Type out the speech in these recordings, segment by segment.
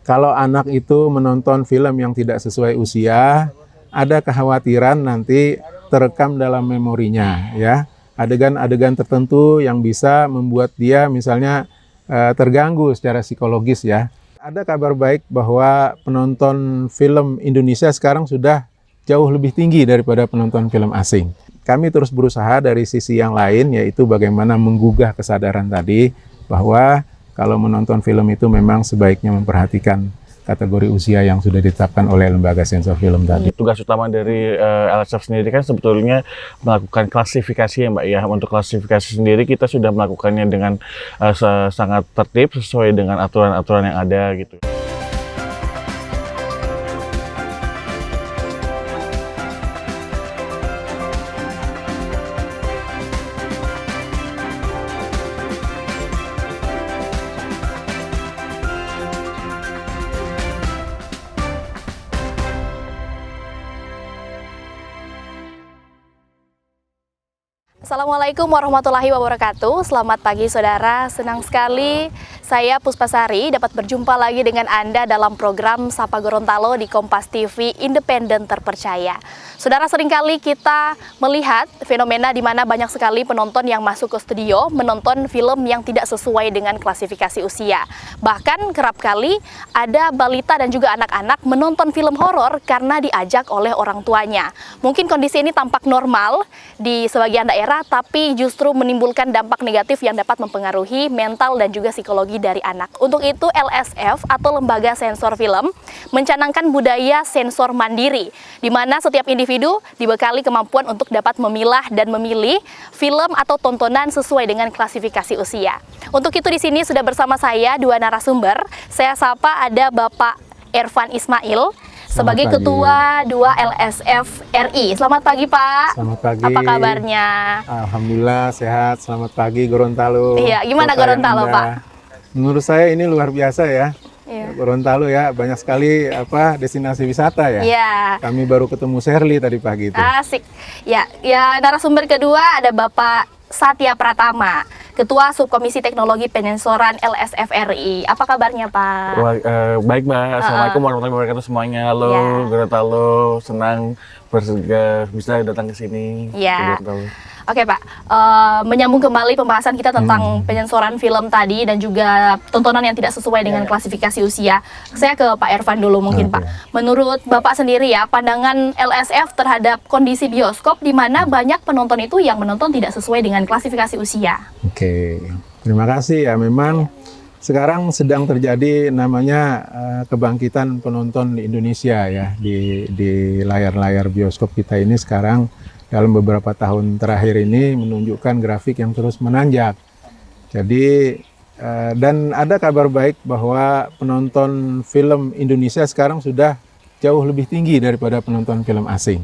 Kalau anak itu menonton film yang tidak sesuai usia, ada kekhawatiran nanti terekam dalam memorinya, ya. Adegan-adegan tertentu yang bisa membuat dia misalnya terganggu secara psikologis, ya. Ada kabar baik bahwa penonton film Indonesia sekarang sudah jauh lebih tinggi daripada penonton film asing. Kami terus berusaha dari sisi yang lain, yaitu bagaimana menggugah kesadaran tadi bahwa kalau menonton film itu memang sebaiknya memperhatikan kategori usia yang sudah ditetapkan oleh lembaga sensor film tadi. Tugas utama dari LSF sendiri kan sebetulnya melakukan klasifikasi ya Mbak ya. Untuk klasifikasi sendiri kita sudah melakukannya dengan sangat tertib sesuai dengan aturan-aturan yang ada gitu. Assalamualaikum warahmatullahi wabarakatuh. Selamat pagi saudara, senang sekali saya Puspasari dapat berjumpa lagi dengan Anda dalam program Sapa Gorontalo di Kompas TV Independen Terpercaya. Saudara, seringkali kita melihat fenomena di mana banyak sekali penonton yang masuk ke studio menonton film yang tidak sesuai dengan klasifikasi usia. Bahkan kerap kali ada balita dan juga anak-anak menonton film horor karena diajak oleh orang tuanya. Mungkin kondisi ini tampak normal di sebagian daerah, tapi justru menimbulkan dampak negatif yang dapat mempengaruhi mental dan juga psikologi dari anak. Untuk itu LSF atau Lembaga Sensor Film mencanangkan budaya sensor mandiri, di mana setiap individu dibekali kemampuan untuk dapat memilah dan memilih film atau tontonan sesuai dengan klasifikasi usia. Untuk itu di sini sudah bersama saya dua narasumber. Saya sapa ada Bapak Ervan Ismail sebagai Ketua 2 LSF RI. Selamat pagi Pak. Selamat pagi. Apa kabarnya? Alhamdulillah sehat. Selamat pagi Gorontalo. Iya, gimana Gorontalo Pak? Menurut saya ini luar biasa ya. Iya. Gorontalo ya, banyak sekali destinasi wisata ya. Iya. Kami baru ketemu Sherly tadi pagi itu. Asik. Ya, narasumber kedua ada Bapak Satya Pratama, Ketua Subkomisi Teknologi Penyensoran LSF RI. Apa kabarnya Pak? Baik Mbak, Assalamualaikum warahmatullahi wabarakatuh semuanya. Halo Gorontalo, senang bisa datang ke sini. Iya. Oke Pak, menyambung kembali pembahasan kita tentang penyensoran film tadi dan juga tontonan yang tidak sesuai dengan klasifikasi usia. Saya ke Pak Ervan dulu mungkin Pak. Menurut Bapak sendiri ya, pandangan LSF terhadap kondisi bioskop di mana banyak penonton itu yang menonton tidak sesuai dengan klasifikasi usia. Oke, terima kasih ya. Memang sekarang sedang terjadi namanya kebangkitan penonton di Indonesia ya, di layar-layar bioskop kita ini sekarang dalam beberapa tahun terakhir ini menunjukkan grafik yang terus menanjak. Jadi dan ada kabar baik bahwa penonton film Indonesia sekarang sudah jauh lebih tinggi daripada penonton film asing.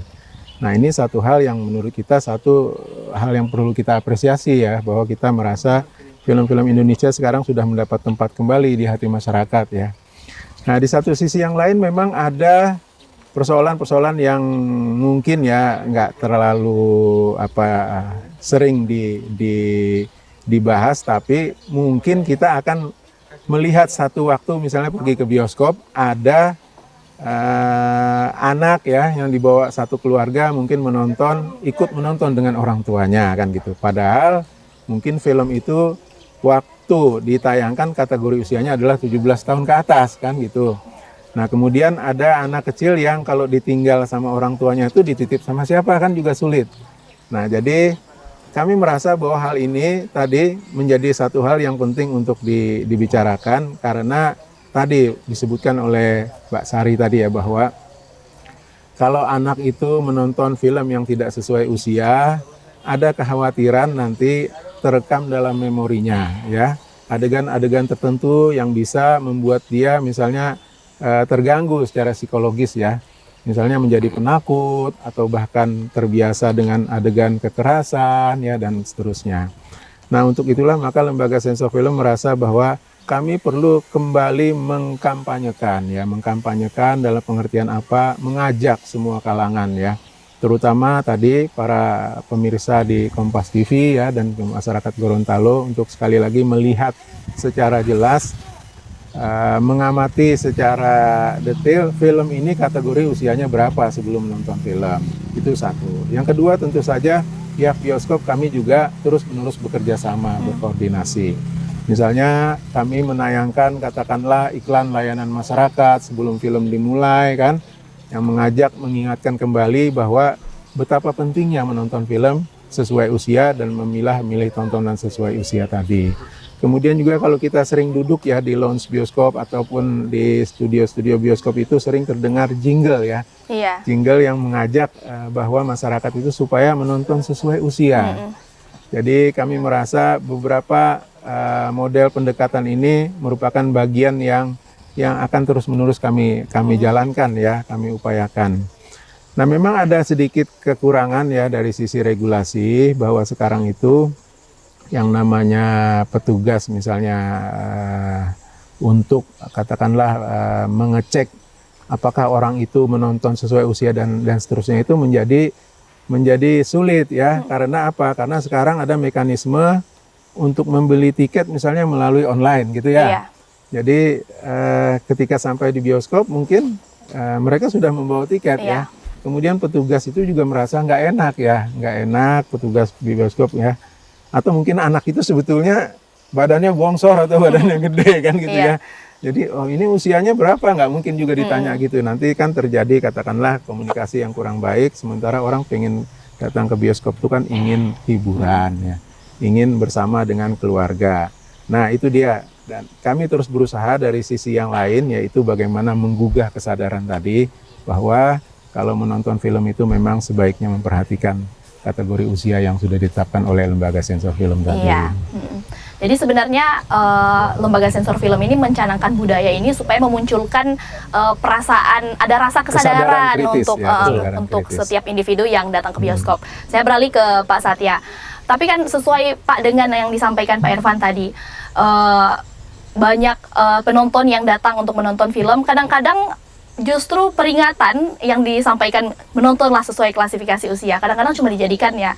Nah, ini satu hal yang menurut kita satu hal yang perlu kita apresiasi ya, bahwa kita merasa film-film Indonesia sekarang sudah mendapat tempat kembali di hati masyarakat ya. Nah, di satu sisi yang lain memang ada persoalan-persoalan yang mungkin ya nggak terlalu sering dibahas, tapi mungkin kita akan melihat satu waktu misalnya pergi ke bioskop ada anak ya yang dibawa satu keluarga mungkin ikut menonton dengan orang tuanya kan gitu. Padahal mungkin film itu waktu ditayangkan kategori usianya adalah 17 tahun ke atas kan gitu. Nah, kemudian ada anak kecil yang kalau ditinggal sama orang tuanya itu dititip sama siapa kan juga sulit. Nah, jadi kami merasa bahwa hal ini tadi menjadi satu hal yang penting untuk dibicarakan karena tadi disebutkan oleh Mbak Sari tadi ya bahwa kalau anak itu menonton film yang tidak sesuai usia, ada kekhawatiran nanti terekam dalam memorinya ya. Adegan-adegan tertentu yang bisa membuat dia misalnya terganggu secara psikologis ya, misalnya menjadi penakut atau bahkan terbiasa dengan adegan kekerasan ya dan seterusnya. Nah, untuk itulah maka Lembaga Sensor Film merasa bahwa kami perlu kembali mengkampanyekan dalam pengertian apa, mengajak semua kalangan ya, terutama tadi para pemirsa di Kompas TV ya dan masyarakat Gorontalo untuk sekali lagi melihat secara jelas mengamati secara detail film ini kategori usianya berapa sebelum menonton film. Itu satu. Yang kedua tentu saja pihak bioskop kami juga terus-menerus bekerja sama, berkoordinasi. Misalnya kami menayangkan katakanlah iklan layanan masyarakat sebelum film dimulai kan, yang mengajak mengingatkan kembali bahwa betapa pentingnya menonton film sesuai usia dan memilah-milih tontonan sesuai usia tadi. Kemudian juga kalau kita sering duduk ya di lounge bioskop ataupun di studio-studio bioskop itu sering terdengar jingle ya. Iya. Jingle yang mengajak bahwa masyarakat itu supaya menonton sesuai usia. Jadi kami merasa beberapa model pendekatan ini merupakan bagian yang akan terus-menerus kami jalankan ya, kami upayakan. Nah, memang ada sedikit kekurangan ya dari sisi regulasi bahwa sekarang itu yang namanya petugas misalnya untuk katakanlah mengecek apakah orang itu menonton sesuai usia dan seterusnya itu menjadi sulit ya. Karena apa? Karena sekarang ada mekanisme untuk membeli tiket misalnya melalui online gitu ya. Iya. Jadi ketika sampai di bioskop mungkin mereka sudah membawa tiket ya. Kemudian petugas itu juga merasa nggak enak ya, nggak enak petugas di bioskop ya. Atau mungkin anak itu sebetulnya badannya bongsor atau badannya gede kan gitu ya. Jadi oh ini usianya berapa, nggak mungkin juga ditanya gitu. Nanti kan terjadi katakanlah komunikasi yang kurang baik. Sementara orang pengen datang ke bioskop itu kan ingin hiburan ya, ingin bersama dengan keluarga. Nah itu dia. Dan kami terus berusaha dari sisi yang lain yaitu bagaimana menggugah kesadaran tadi bahwa kalau menonton film itu memang sebaiknya memperhatikan kategori usia yang sudah ditetapkan oleh lembaga sensor film tadi. Iya. Jadi sebenarnya lembaga sensor film ini mencanangkan budaya ini supaya memunculkan perasaan, ada rasa kesadaran kritis, untuk ya, kesadaran untuk kritis. setiap individu yang datang ke bioskop. Saya beralih ke Pak Satya. Tapi kan sesuai Pak dengan yang disampaikan Pak Irfan tadi, banyak penonton yang datang untuk menonton film, kadang-kadang justru peringatan yang disampaikan menontonlah sesuai klasifikasi usia. Kadang-kadang cuma dijadikan ya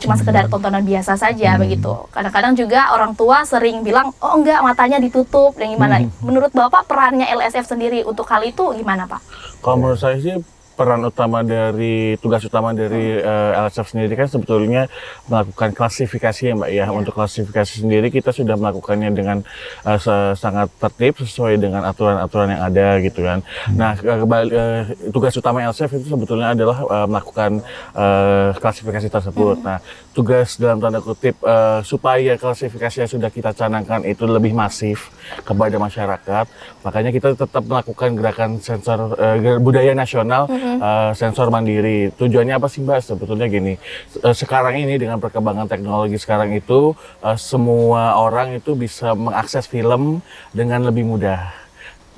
cuma sekedar tontonan biasa saja begitu. Kadang-kadang juga orang tua sering bilang, oh enggak matanya ditutup dan gimana. Menurut Bapak perannya LSF sendiri untuk hal itu gimana Pak? Kalau menurut saya sih tugas utama dari LSF sendiri kan sebetulnya melakukan klasifikasi ya Mbak ya. Untuk klasifikasi sendiri kita sudah melakukannya dengan sangat tertib sesuai dengan aturan-aturan yang ada gitu kan. Nah tugas utama LSF itu sebetulnya adalah melakukan klasifikasi tersebut. Nah tugas dalam tanda kutip supaya klasifikasi yang sudah kita canangkan itu lebih masif kepada masyarakat, makanya kita tetap melakukan gerakan sensor budaya nasional sensor mandiri. Tujuannya apa sih Mbak? Sebetulnya gini, sekarang ini dengan perkembangan teknologi sekarang itu semua orang itu bisa mengakses film dengan lebih mudah.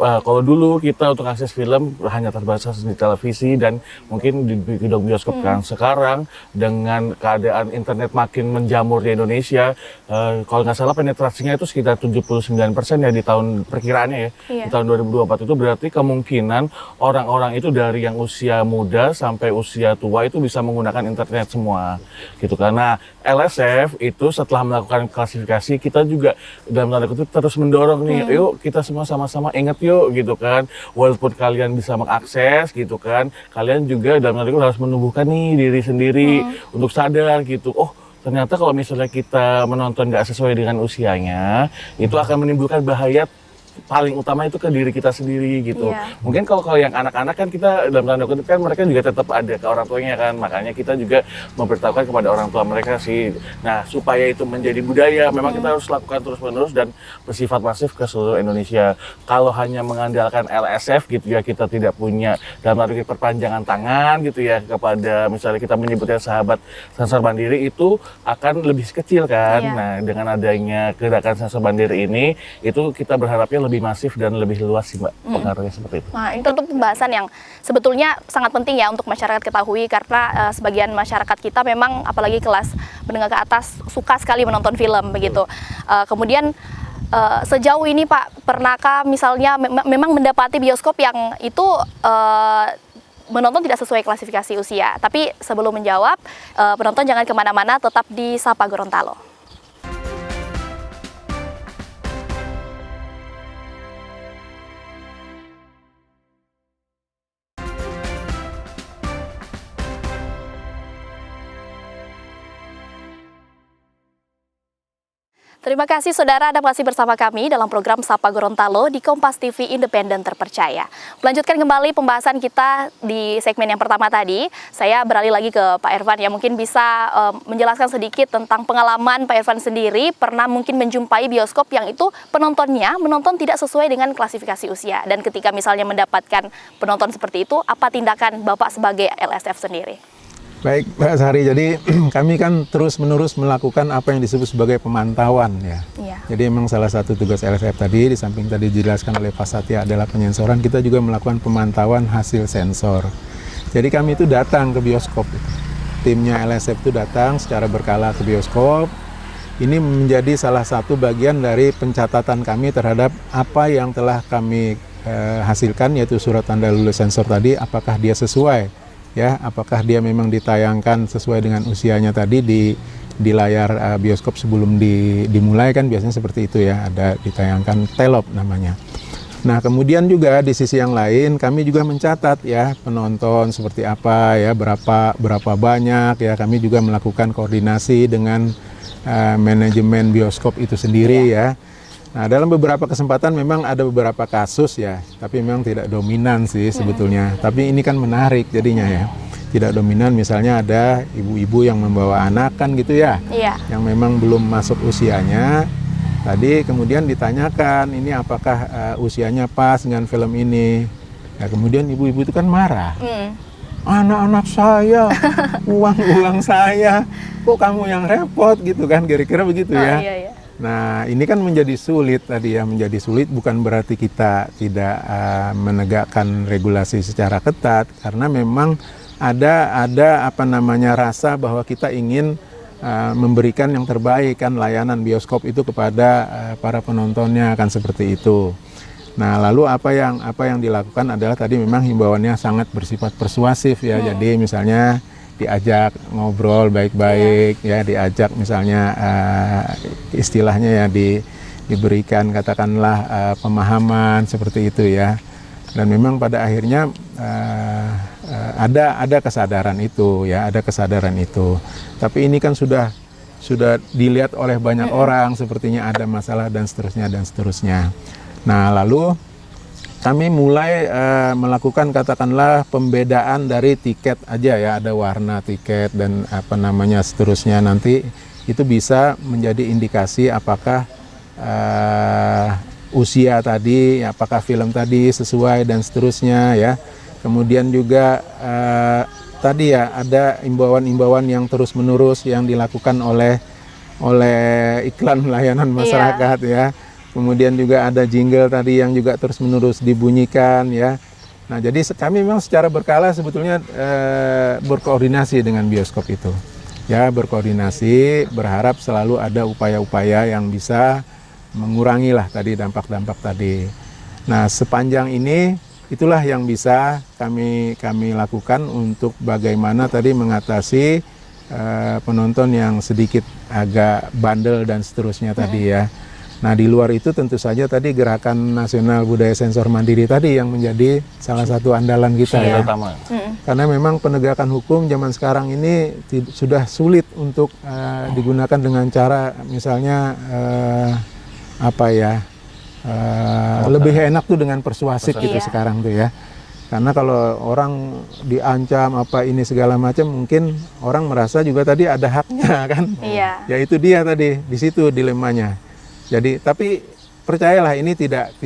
Kalau dulu kita untuk akses film hanya terbatas di televisi dan mungkin di gedung bioskop kan. Sekarang dengan keadaan internet makin menjamur di Indonesia, kalau nggak salah penetrasinya itu sekitar 79% ya di tahun perkiraannya ya. Di tahun 2024 itu berarti kemungkinan orang-orang itu dari yang usia muda sampai usia tua itu bisa menggunakan internet semua gitu kan. Nah LSF itu setelah melakukan klasifikasi kita juga dalam tanda kutip terus mendorong nih, yuk kita semua sama-sama ingat yuk gitu kan, walaupun kalian bisa mengakses gitu kan, kalian juga dalam tanda kutip harus menumbuhkan nih diri sendiri untuk sadar gitu, oh ternyata kalau misalnya kita menonton nggak sesuai dengan usianya itu akan menimbulkan bahaya paling utama itu ke diri kita sendiri gitu. Mungkin kalau yang anak-anak kan kita dalam tanda kutip kan mereka juga tetap ada ke orang tuanya kan, makanya kita juga memberitahukan kepada orang tua mereka sih. Nah supaya itu menjadi budaya, memang kita harus lakukan terus-menerus dan bersifat masif ke seluruh Indonesia. Kalau hanya mengandalkan LSF gitu ya, kita tidak punya dalam tanda kutip perpanjangan tangan gitu ya kepada misalnya kita menyebutnya sahabat sensor mandiri itu akan lebih kecil kan. Nah dengan adanya gerakan sensor mandiri ini itu kita berharapnya lebih masif dan lebih luas sih Mbak, pengaruhnya seperti itu. Nah ini tentu pembahasan yang sebetulnya sangat penting ya untuk masyarakat ketahui karena sebagian masyarakat kita memang apalagi kelas menengah ke atas suka sekali menonton film begitu. Kemudian sejauh ini Pak, pernahkah misalnya memang mendapati bioskop yang itu menonton tidak sesuai klasifikasi usia? Tapi sebelum menjawab, penonton jangan kemana-mana, tetap di Sapa Gorontalo. 。Terima kasih saudara Anda masih bersama kami dalam program Sapa Gorontalo di Kompas TV Independen Terpercaya. Melanjutkan kembali pembahasan kita di segmen yang pertama tadi, saya beralih lagi ke Pak Irfan yang mungkin bisa menjelaskan sedikit tentang pengalaman Pak Irfan sendiri pernah mungkin menjumpai bioskop yang itu penontonnya menonton tidak sesuai dengan klasifikasi usia. Dan ketika misalnya mendapatkan penonton seperti itu, apa tindakan Bapak sebagai LSF sendiri? Baik, Mbak Sari. Jadi kami kan terus-menerus melakukan apa yang disebut sebagai pemantauan ya. Iya. Jadi memang salah satu tugas LSF tadi, di samping tadi dijelaskan oleh Pak Satya adalah penyensoran, kita juga melakukan pemantauan hasil sensor. Jadi kami itu datang ke bioskop. Timnya LSF itu datang secara berkala ke bioskop. Ini menjadi salah satu bagian dari pencatatan kami terhadap apa yang telah kami hasilkan, yaitu surat tanda lulus sensor tadi, apakah dia sesuai. Ya, apakah dia memang ditayangkan sesuai dengan usianya tadi di layar bioskop sebelum dimulai, kan biasanya seperti itu ya, ada ditayangkan telop namanya. Nah, kemudian juga di sisi yang lain kami juga mencatat ya penonton seperti apa ya, berapa banyak ya, kami juga melakukan koordinasi dengan manajemen bioskop itu sendiri ya. Nah, dalam beberapa kesempatan memang ada beberapa kasus ya, tapi memang tidak dominan sih sebetulnya. Tapi ini kan menarik jadinya ya. Tidak dominan, misalnya ada ibu-ibu yang membawa anak kan gitu ya. Iya. Yang memang belum masuk usianya. Tadi kemudian ditanyakan, ini apakah usianya pas dengan film ini. Nah, kemudian ibu-ibu itu kan marah. Anak-anak saya, uang saya, kok kamu yang repot gitu kan, kira-kira begitu ya. Iya, iya. Nah, ini kan menjadi sulit tadi ya, menjadi sulit bukan berarti kita tidak menegakkan regulasi secara ketat, karena memang ada apa namanya rasa bahwa kita ingin memberikan yang terbaik kan, layanan bioskop itu kepada para penontonnya kan, seperti itu. Nah, lalu apa yang dilakukan adalah tadi memang himbauannya sangat bersifat persuasif ya. Jadi misalnya diajak ngobrol baik-baik ya, diajak misalnya istilahnya ya diberikan katakanlah pemahaman seperti itu ya. Dan memang pada akhirnya ada kesadaran itu ya, ada kesadaran itu. Tapi ini kan sudah dilihat oleh banyak orang sepertinya ada masalah dan seterusnya. Nah, lalu kami mulai melakukan katakanlah pembedaan dari tiket aja ya, ada warna tiket dan apa namanya seterusnya, nanti itu bisa menjadi indikasi apakah usia tadi, apakah film tadi sesuai dan seterusnya ya. Kemudian juga tadi ya ada imbauan-imbauan yang terus-menerus yang dilakukan oleh iklan layanan masyarakat ya. Kemudian juga ada jingle tadi yang juga terus-menerus dibunyikan ya. Nah, jadi kami memang secara berkala sebetulnya berkoordinasi dengan bioskop itu. Ya, berkoordinasi, berharap selalu ada upaya-upaya yang bisa mengurangi lah tadi dampak-dampak tadi. Nah, sepanjang ini itulah yang bisa kami lakukan untuk bagaimana tadi mengatasi penonton yang sedikit agak bandel dan seterusnya tadi ya. Nah, di luar itu tentu saja tadi Gerakan Nasional Budaya Sensor Mandiri tadi yang menjadi salah satu andalan kita ya. Karena memang penegakan hukum zaman sekarang ini sudah sulit untuk digunakan dengan cara misalnya lebih enak tuh dengan persuasif gitu sekarang tuh ya. Karena kalau orang diancam apa ini segala macam, mungkin orang merasa juga tadi ada haknya kan. Iya. Ya itu dia tadi, di situ dilemanya. Jadi, tapi percayalah ini tidak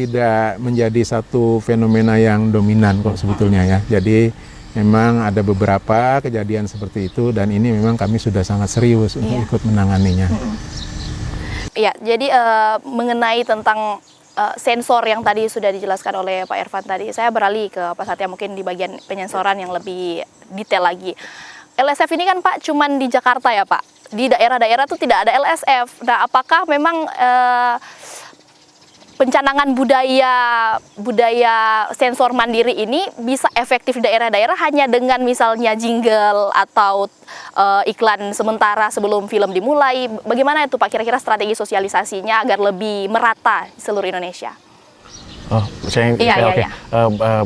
menjadi satu fenomena yang dominan kok sebetulnya ya. Jadi memang ada beberapa kejadian seperti itu dan ini memang kami sudah sangat serius untuk ikut menanganinya. Iya, jadi mengenai tentang sensor yang tadi sudah dijelaskan oleh Pak Irfan tadi, saya beralih ke Pak Satya mungkin di bagian penyensoran yang lebih detail lagi. LSF ini kan Pak cuman di Jakarta ya Pak? Di daerah-daerah itu tidak ada LSF. Nah, apakah memang pencanangan budaya sensor mandiri ini bisa efektif di daerah-daerah hanya dengan misalnya jingle atau iklan sementara sebelum film dimulai? Bagaimana itu Pak kira-kira strategi sosialisasinya agar lebih merata di seluruh Indonesia? Oh, saya Iya, iya, oke. iya.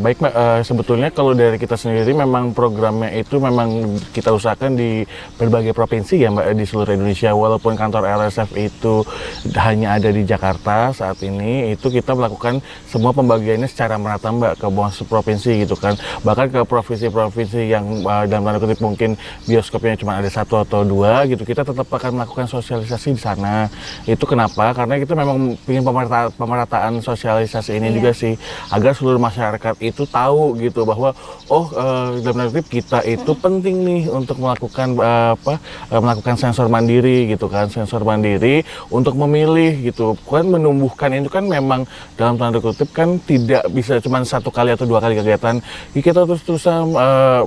Baik Mbak, sebetulnya kalau dari kita sendiri memang programnya itu memang kita usahakan di berbagai provinsi ya Mbak, di seluruh Indonesia. Walaupun kantor LSF itu hanya ada di Jakarta saat ini, itu kita melakukan semua pembagiannya secara merata Mbak ke semua provinsi gitu kan. Bahkan ke provinsi-provinsi yang dalam tanda kutip mungkin bioskopnya cuma ada 1 atau 2 gitu, kita tetap akan melakukan sosialisasi di sana. Itu kenapa? Karena kita memang ingin pemerataan sosialisasi ini juga sih, agar seluruh masyarakat itu tahu gitu bahwa dalam tanda kutip kita itu penting nih untuk melakukan melakukan sensor mandiri gitu kan, sensor mandiri untuk memilih gitu kan. Menumbuhkan itu kan memang dalam tanda kutip kan tidak bisa cuma 1 kali atau 2 kali kegiatan, kita terus-terusan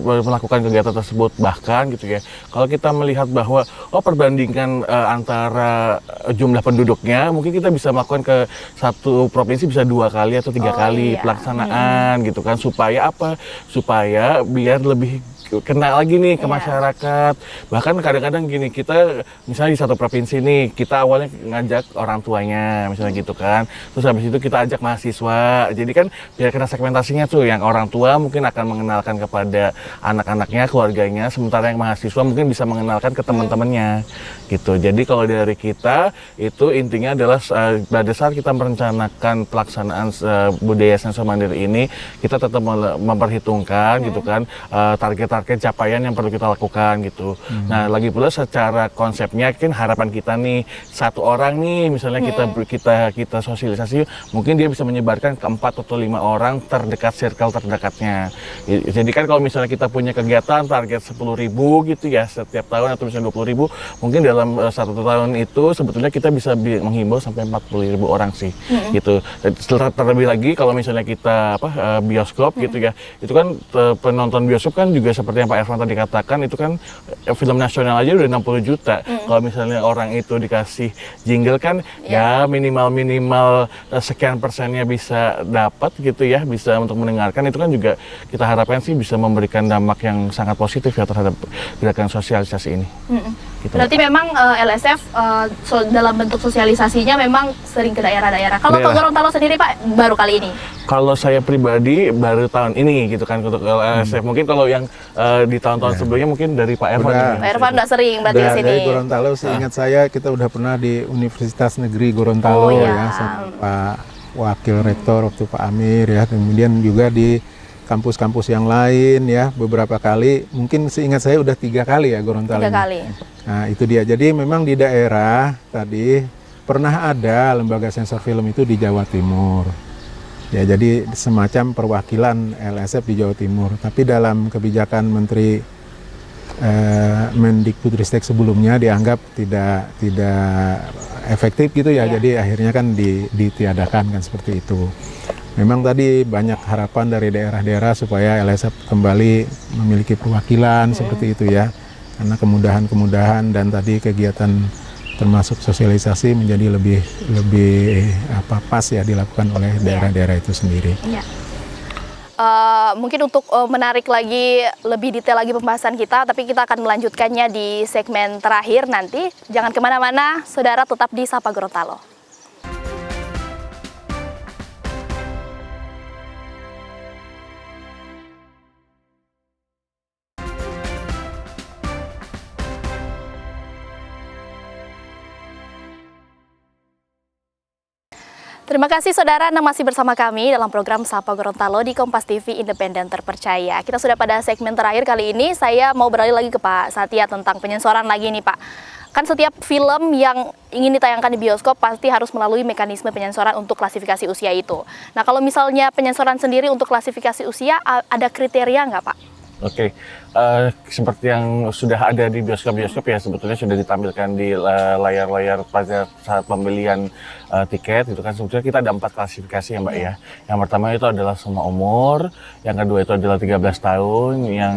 melakukan kegiatan tersebut. Bahkan gitu ya, kalau kita melihat bahwa perbandingan antara jumlah penduduknya, mungkin kita bisa melakukan ke satu provinsi bisa 2 kali atau 3 kali pelaksanaan gitu kan, supaya apa? Supaya biar lebih kena lagi nih ke masyarakat. Bahkan kadang-kadang gini, kita misalnya di satu provinsi nih, kita awalnya ngajak orang tuanya misalnya gitu kan, terus habis itu kita ajak mahasiswa, jadi kan biar kena segmentasinya tuh, yang orang tua mungkin akan mengenalkan kepada anak-anaknya, keluarganya, sementara yang mahasiswa mungkin bisa mengenalkan ke teman-temannya gitu. Jadi kalau dari kita itu intinya adalah pada saat kita merencanakan pelaksanaan budaya sensor mandiri ini, kita tetap memperhitungkan gitu kan target-target capaian yang perlu kita lakukan gitu. Nah, lagi pula secara konsepnya kan harapan kita nih, 1 orang nih misalnya kita sosialisasi, mungkin dia bisa menyebarkan ke 4 atau 5 orang terdekat, circle terdekatnya. Jadi kan kalau misalnya kita punya kegiatan target 10.000 gitu ya setiap tahun, atau misalnya 20.000, mungkin dalam 1 tahun itu sebetulnya kita bisa menghimbau sampai 40.000 orang sih gitu. Terlebih lagi kalau misalnya kita bioskop gitu ya, itu kan penonton bioskop kan juga seperti yang Pak Ervan tadi katakan, itu kan film nasional aja udah 60 juta. Kalau misalnya orang itu dikasih jingle kan ya minimal sekian persennya bisa dapat gitu ya, bisa untuk mendengarkan, itu kan juga kita harapkan sih bisa memberikan dampak yang sangat positif ya terhadap gerakan sosialisasi ini. Gitu. Berarti memang LSF dalam bentuk sosialisasinya memang sering ke daerah-daerah. Kalau ke Gorontalo sendiri Pak, baru kali ini? Kalau saya pribadi baru tahun ini gitu kan untuk LSF. Mungkin kalau yang di tahun-tahun sebelumnya mungkin dari Pak Ervan. Pak Ervan udah sering berarti ke sini. Dari Gorontalo, seingat saya kita udah pernah di Universitas Negeri Gorontalo ya, sama Pak Wakil Rektor waktu Pak Amir ya, kemudian juga di kampus-kampus yang lain ya beberapa kali. Mungkin seingat saya udah 3 kali ya Gorontalo. 3 kali. Nah itu dia. Jadi memang di daerah tadi pernah ada lembaga sensor film itu di Jawa Timur. Ya, jadi semacam perwakilan LSF di Jawa Timur. Tapi dalam kebijakan Menteri Mendikbudristek sebelumnya dianggap tidak efektif gitu ya. Jadi akhirnya kan ditiadakan kan seperti itu. Memang tadi banyak harapan dari daerah-daerah supaya LSF kembali memiliki perwakilan seperti itu ya. Karena kemudahan-kemudahan dan tadi kegiatan termasuk sosialisasi menjadi lebih pas ya dilakukan oleh daerah-daerah itu sendiri. Iya. Mungkin untuk menarik lagi lebih detail lagi pembahasan kita, tapi kita akan melanjutkannya di segmen terakhir nanti. Jangan kemana-mana, saudara, tetap di Sapa Gorontalo. Terima kasih saudara, Anda masih bersama kami dalam program Sapa Gorontalo di Kompas TV Independen Terpercaya. Kita sudah pada segmen terakhir kali ini, saya mau beralih lagi ke Pak Satya tentang penyensoran lagi nih Pak. Kan setiap film yang ingin ditayangkan di bioskop pasti harus melalui mekanisme penyensoran untuk klasifikasi usia itu. Nah kalau misalnya penyensoran sendiri untuk klasifikasi usia, ada kriteria nggak Pak? Oke, seperti yang sudah ada di bioskop-bioskop ya sebetulnya sudah ditampilkan di layar-layar pada saat pembelian tiket gitu kan. Sebetulnya kita ada 4 klasifikasi ya Mbak ya. Yang pertama itu adalah semua umur, yang kedua itu adalah 13 tahun, yang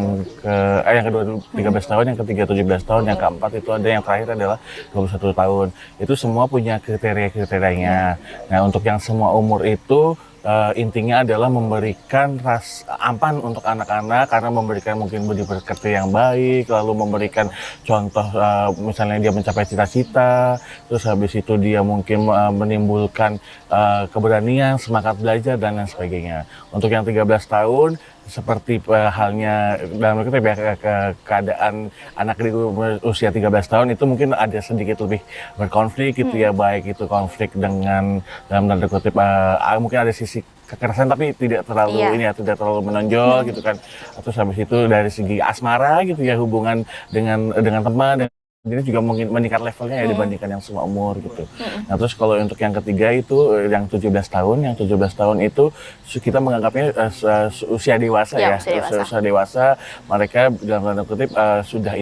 kedua 13 tahun, yang ketiga 17 tahun, yang keempat itu ada, yang terakhir adalah 21 tahun. Itu semua punya kriteria-kriterianya. Nah untuk yang semua umur itu intinya adalah memberikan aman untuk anak-anak, karena memberikan mungkin budi pekerti yang baik, lalu memberikan contoh misalnya dia mencapai cita-cita, terus habis itu dia mungkin menimbulkan keberanian, semangat belajar dan lain sebagainya. Untuk yang 13 tahun seperti halnya dalam keadaan anak di usia 13 tahun itu mungkin ada sedikit lebih berkonflik gitu ya, baik itu konflik dengan dalam tanda kutip mungkin ada sisi kekerasan tapi tidak terlalu ini ya, tidak terlalu menonjol gitu kan. Terus habis itu dari segi asmara gitu ya, hubungan dengan teman. Jadi juga mungkin meningkat levelnya ya dibandingkan yang semua umur gitu. Nah terus kalau untuk yang ketiga itu yang 17 tahun, itu kita menganggapnya usia dewasa ya, usia dewasa. Mereka dalam tanda kutip sudah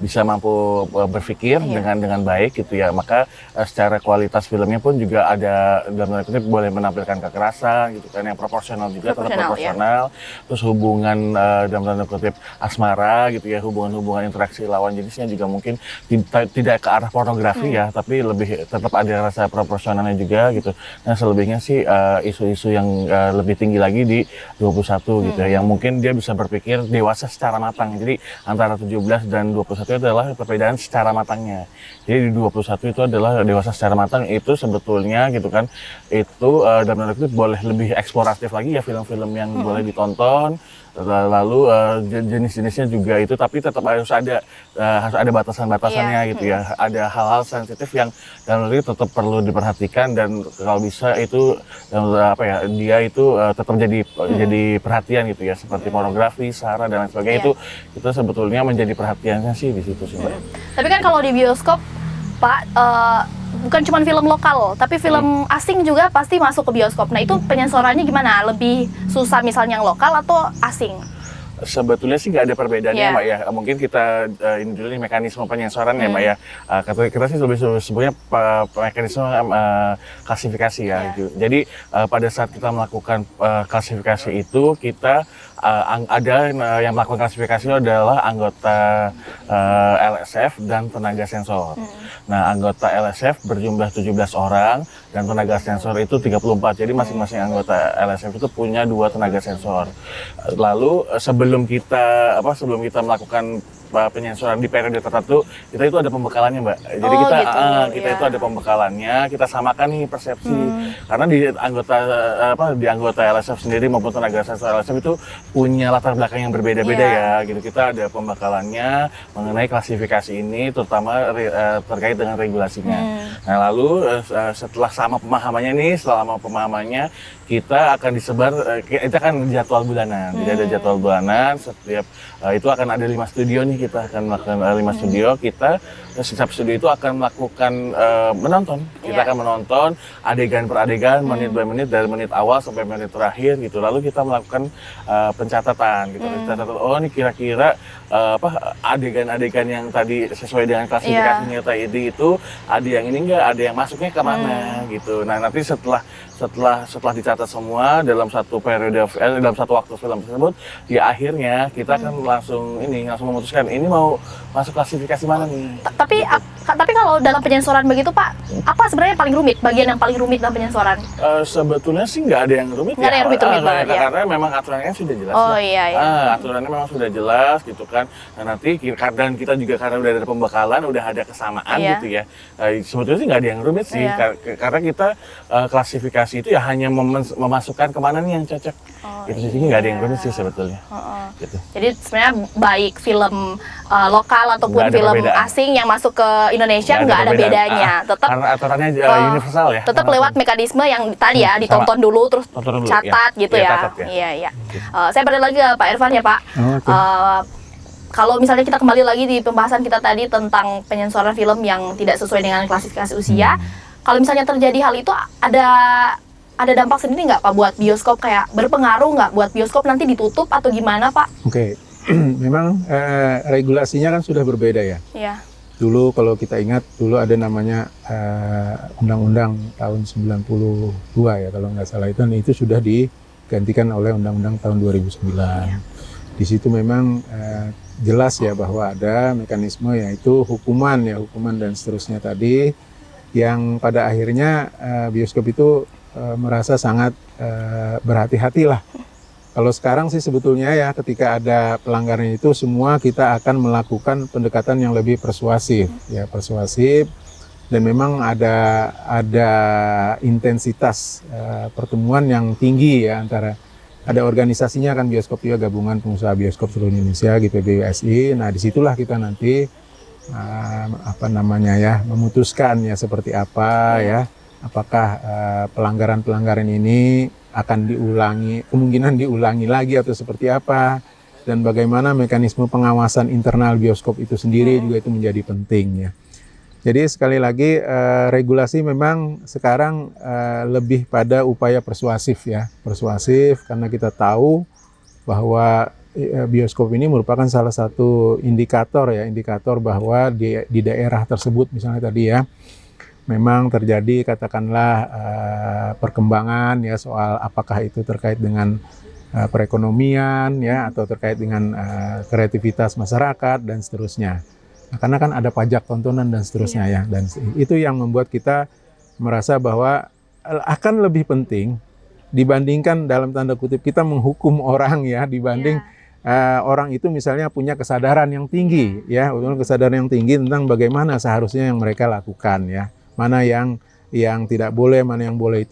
bisa mampu berpikir dengan baik gitu ya. Maka secara kualitas filmnya pun juga ada dalam tanda kutip boleh menampilkan kekerasan gitu kan, yang proporsional juga, tetap proporsional. Ya. Terus hubungan dalam tanda kutip asmara gitu ya, hubungan interaksi lawan jenisnya juga mungkin tidak ke arah pornografi ya, tapi lebih tetap ada rasa proporsionalnya juga gitu. Nah selebihnya sih isu-isu yang lebih tinggi lagi di 21 gitu ya, yang mungkin dia bisa berpikir dewasa secara matang. Jadi antara 17 dan 21 adalah perbedaan secara matangnya. Jadi di 21 itu adalah dewasa secara matang, itu sebetulnya gitu kan, itu dalam tanda kutip boleh lebih eksploratif lagi ya, film-film yang boleh ditonton. Lalu jenis-jenisnya juga itu, tapi tetap harus ada batasan-batasannya gitu ya. Ada hal-hal sensitif yang dalam itu tetap perlu diperhatikan, dan kalau bisa itu dia itu tetap jadi perhatian gitu ya, seperti pornografi, sara dan lain sebagainya. Itu sebetulnya menjadi perhatiannya sih di situ sih, Mbak. Tapi kan kalau di bioskop Pak, bukan cuma film lokal, tapi film asing juga pasti masuk ke bioskop. Nah itu penyensorannya gimana? Lebih susah misalnya yang lokal atau asing? Sebetulnya sih nggak ada perbedaannya, Mbak ya. Mungkin kita ini dulu nih mekanisme penyensoran ya, Mbak ya. Kita sih lebih sebetulnya mekanisme klasifikasi ya. Jadi pada saat kita melakukan klasifikasi itu, kita ada yang melakukan klasifikasi adalah anggota LSF dan tenaga sensor. Nah, anggota LSF berjumlah 17 orang dan tenaga sensor itu 34. Jadi masing-masing anggota LSF itu punya 2 tenaga sensor. Lalu sebelum kita melakukan penyensoran di periode tertentu, kita itu ada pembekalannya, Mbak. Jadi kita itu ada pembekalannya, kita samakan nih persepsi. Karena di anggota LSF sendiri maupun tenaga sensor LSF itu punya latar belakang yang berbeda-beda ya. Gitu, kita ada pembekalannya mengenai klasifikasi ini, terutama terkait dengan regulasinya. Nah, lalu setelah sama pemahamannya kita akan disebar, kita akan jadwal bulanan. Jadi ada jadwal bulanan, setiap itu akan ada 5 studio nih, kita akan melakukan 5 studio. Setiap studio itu akan melakukan menonton. Kita akan menonton adegan per adegan, menit per menit, dari menit awal sampai menit terakhir gitu. Lalu kita melakukan pencatatan gitu. Oh ini kira-kira adegan-adegan yang tadi sesuai dengan klasifikasinya tadi itu ada yang ini enggak, ada yang masuknya ke mana gitu. Nah nanti setelah dicatat semua dalam satu periode, dalam satu waktu film tersebut, di akhirnya kita akan langsung memutuskan ini mau masuk klasifikasi mana nih. Tapi kalau dalam penyensoran begitu Pak, apa sebenarnya paling rumit? Bagian yang paling rumit dalam penyensoran? Sebetulnya sih nggak ada yang rumit. Nggak ada yang rumit banget ya. Karena memang aturannya sudah jelas. Aturannya memang sudah jelas gitu kan. Nah nanti dan kita juga karena udah ada pembekalan, udah ada kesamaan gitu ya. Sebetulnya sih nggak ada yang rumit sih. Karena kita klasifikasi itu ya hanya memasukkan kemana nih yang cocok. Itu sih nggak ada yang rumit sih sebetulnya. Gitu. Jadi sebenarnya baik film lokal ataupun film asing yang masuk ke Indonesia nggak ada bedanya. Tetap karena aturannya universal ya. Tetap lewat mekanisme yang tadi ya, ditonton dulu terus catat gitu ya. Iya. Saya balik lagi ke Pak Irfan ya Pak. Kalau misalnya kita kembali lagi di pembahasan kita tadi tentang penyensoran film yang tidak sesuai dengan klasifikasi usia, kalau misalnya terjadi hal itu ada dampak sendiri nggak Pak buat bioskop, kayak berpengaruh nggak buat bioskop nanti ditutup atau gimana Pak? Oke. Memang regulasinya kan sudah berbeda ya. Iya. Dulu kalau kita ingat, dulu ada namanya Undang-Undang tahun 92 ya kalau nggak salah, itu sudah digantikan oleh Undang-Undang tahun 2009. Ya. Di situ memang jelas ya bahwa ada mekanisme yaitu hukuman dan seterusnya tadi, yang pada akhirnya bioskop itu merasa sangat berhati-hatilah. Kalau sekarang sih sebetulnya ya ketika ada pelanggaran itu semua kita akan melakukan pendekatan yang lebih persuasif, ya persuasif, dan memang ada intensitas pertemuan yang tinggi ya antara ada organisasinya kan bioskop juga gabungan pengusaha bioskop seluruh Indonesia GPBWSI. Nah disitulah kita nanti memutuskan ya seperti apa ya, apakah pelanggaran-pelanggaran ini akan kemungkinan diulangi lagi atau seperti apa, dan bagaimana mekanisme pengawasan internal bioskop itu sendiri juga itu menjadi penting ya. Jadi sekali lagi regulasi memang sekarang lebih pada upaya persuasif ya, persuasif karena kita tahu bahwa bioskop ini merupakan salah satu indikator bahwa di daerah tersebut misalnya tadi ya, memang terjadi katakanlah perkembangan ya soal apakah itu terkait dengan perekonomian ya atau terkait dengan kreativitas masyarakat dan seterusnya. Nah, karena kan ada pajak tontonan dan seterusnya ya, dan itu yang membuat kita merasa bahwa akan lebih penting dibandingkan dalam tanda kutip kita menghukum orang ya dibanding orang itu misalnya punya kesadaran yang tinggi ya, kesadaran yang tinggi tentang bagaimana seharusnya yang mereka lakukan ya. Mana yang tidak boleh, mana yang boleh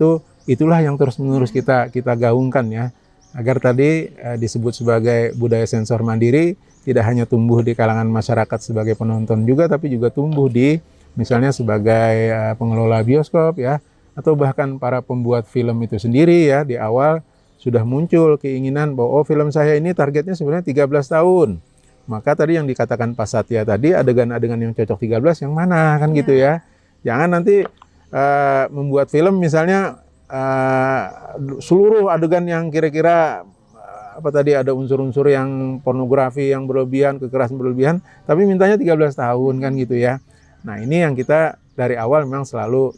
itulah yang terus-menerus kita gaungkan ya. Agar tadi disebut sebagai budaya sensor mandiri tidak hanya tumbuh di kalangan masyarakat sebagai penonton juga, tapi juga tumbuh di misalnya sebagai pengelola bioskop ya, atau bahkan para pembuat film itu sendiri ya, di awal sudah muncul keinginan bahwa film saya ini targetnya sebenarnya 13 tahun. Maka tadi yang dikatakan Pak Satya tadi, adegan-adegan yang cocok 13 yang mana kan gitu ya. Jangan nanti membuat film misalnya seluruh adegan yang kira-kira ada unsur-unsur yang pornografi yang berlebihan, kekerasan berlebihan, tapi mintanya 13 tahun kan gitu ya. Nah ini yang kita dari awal memang selalu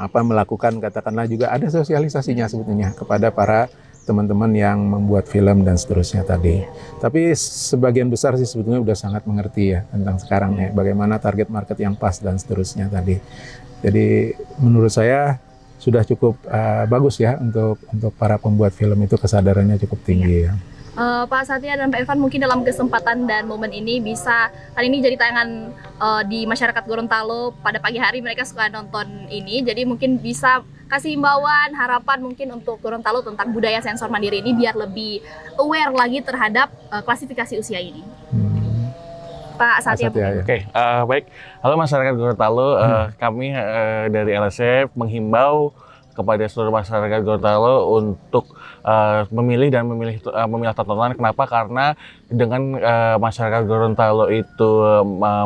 melakukan, katakanlah juga ada sosialisasinya sebetulnya kepada para teman-teman yang membuat film dan seterusnya tadi. Tapi sebagian besar sih sebetulnya udah sangat mengerti ya tentang sekarang ya, bagaimana target market yang pas dan seterusnya tadi. Jadi menurut saya sudah cukup bagus ya untuk para pembuat film itu kesadarannya cukup tinggi ya. Pak Satya dan Pak Irfan, mungkin dalam kesempatan dan momen ini bisa, kan ini jadi tayangan di masyarakat Gorontalo pada pagi hari, mereka suka nonton ini, jadi mungkin bisa kasih himbauan, harapan mungkin untuk Gorontalo tentang budaya sensor mandiri ini biar lebih aware lagi terhadap klasifikasi usia ini. Pak Satya. Ya. Oke, baik. Halo masyarakat Gorontalo, kami dari LSF menghimbau kepada seluruh masyarakat Gorontalo untuk memilih tontonan. Kenapa? Karena dengan masyarakat Gorontalo itu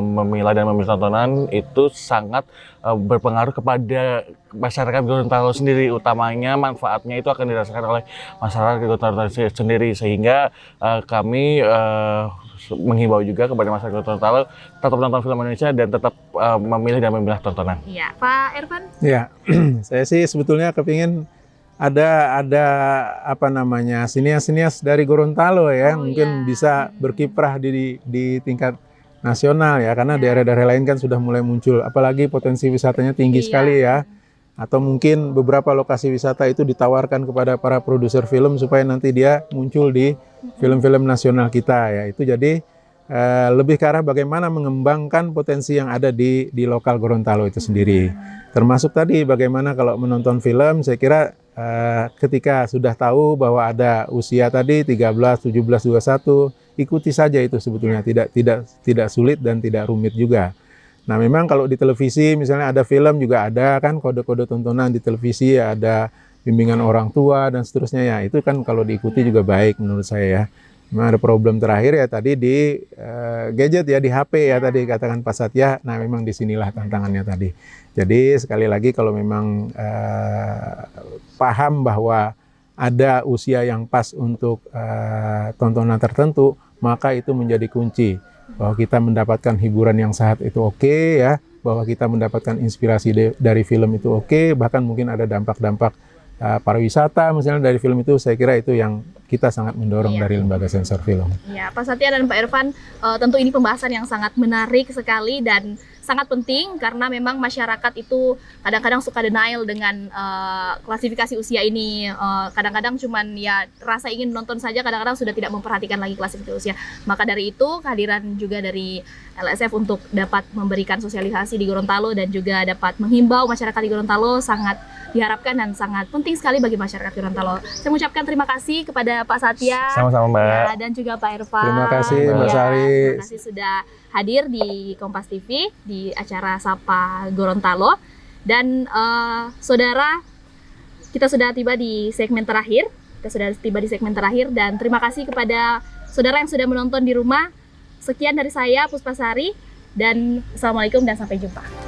memilah dan memilih tontonan itu sangat berpengaruh kepada masyarakat Gorontalo sendiri, utamanya manfaatnya itu akan dirasakan oleh masyarakat Gorontalo sendiri, sehingga kami menghimbau juga kepada masyarakat Gorontalo tetap menonton film Indonesia dan tetap memilih dan memilah tontonan. Iya, Pak Irfan? Ya, saya sih sebetulnya kepingin ada sinias-sinias dari Gorontalo ya, mungkin bisa berkiprah di tingkat nasional ya, karena daerah-daerah lain kan sudah mulai muncul, apalagi potensi wisatanya tinggi sekali ya. Atau mungkin beberapa lokasi wisata itu ditawarkan kepada para produser film supaya nanti dia muncul di film-film nasional kita ya. Itu jadi lebih ke arah bagaimana mengembangkan potensi yang ada di lokal Gorontalo itu sendiri. Termasuk tadi bagaimana kalau menonton film, saya kira ketika sudah tahu bahwa ada usia tadi 13, 17, 21, ikuti saja itu sebetulnya, tidak sulit dan tidak rumit juga. Nah memang kalau di televisi misalnya ada film juga ada kan kode-kode tontonan di televisi, ada bimbingan orang tua dan seterusnya ya, itu kan kalau diikuti juga baik menurut saya ya. Memang ada problem terakhir ya tadi di gadget ya, di HP ya tadi katakan Pak Satya. Nah memang disinilah tantangannya tadi. Jadi sekali lagi kalau memang paham bahwa ada usia yang pas untuk tontonan tertentu, maka itu menjadi kunci bahwa kita mendapatkan hiburan yang sehat itu oke ya, bahwa kita mendapatkan inspirasi dari film itu oke, bahkan mungkin ada dampak-dampak pariwisata misalnya dari film itu. Saya kira itu yang kita sangat mendorong dari Lembaga Sensor Film. Ya, Pak Satya dan Pak Irfan, tentu ini pembahasan yang sangat menarik sekali dan sangat penting karena memang masyarakat itu kadang-kadang suka denial dengan klasifikasi usia ini. Kadang-kadang cuman ya rasa ingin menonton saja, kadang-kadang sudah tidak memperhatikan lagi klasifikasi usia. Maka dari itu kehadiran juga dari LSF untuk dapat memberikan sosialisasi di Gorontalo dan juga dapat menghimbau masyarakat di Gorontalo sangat diharapkan dan sangat penting sekali bagi masyarakat Gorontalo. Saya mengucapkan terima kasih kepada Pak Satya. Sama-sama, Mbak. Ya, dan juga Pak Irfan. Terima kasih, Mbak Ya, Sari. terima kasih sudah hadir di Kompas TV di acara Sapa Gorontalo. Dan saudara, kita sudah tiba di segmen terakhir. Dan terima kasih kepada saudara yang sudah menonton di rumah. Sekian dari saya, Puspasari, dan Assalamualaikum dan sampai jumpa.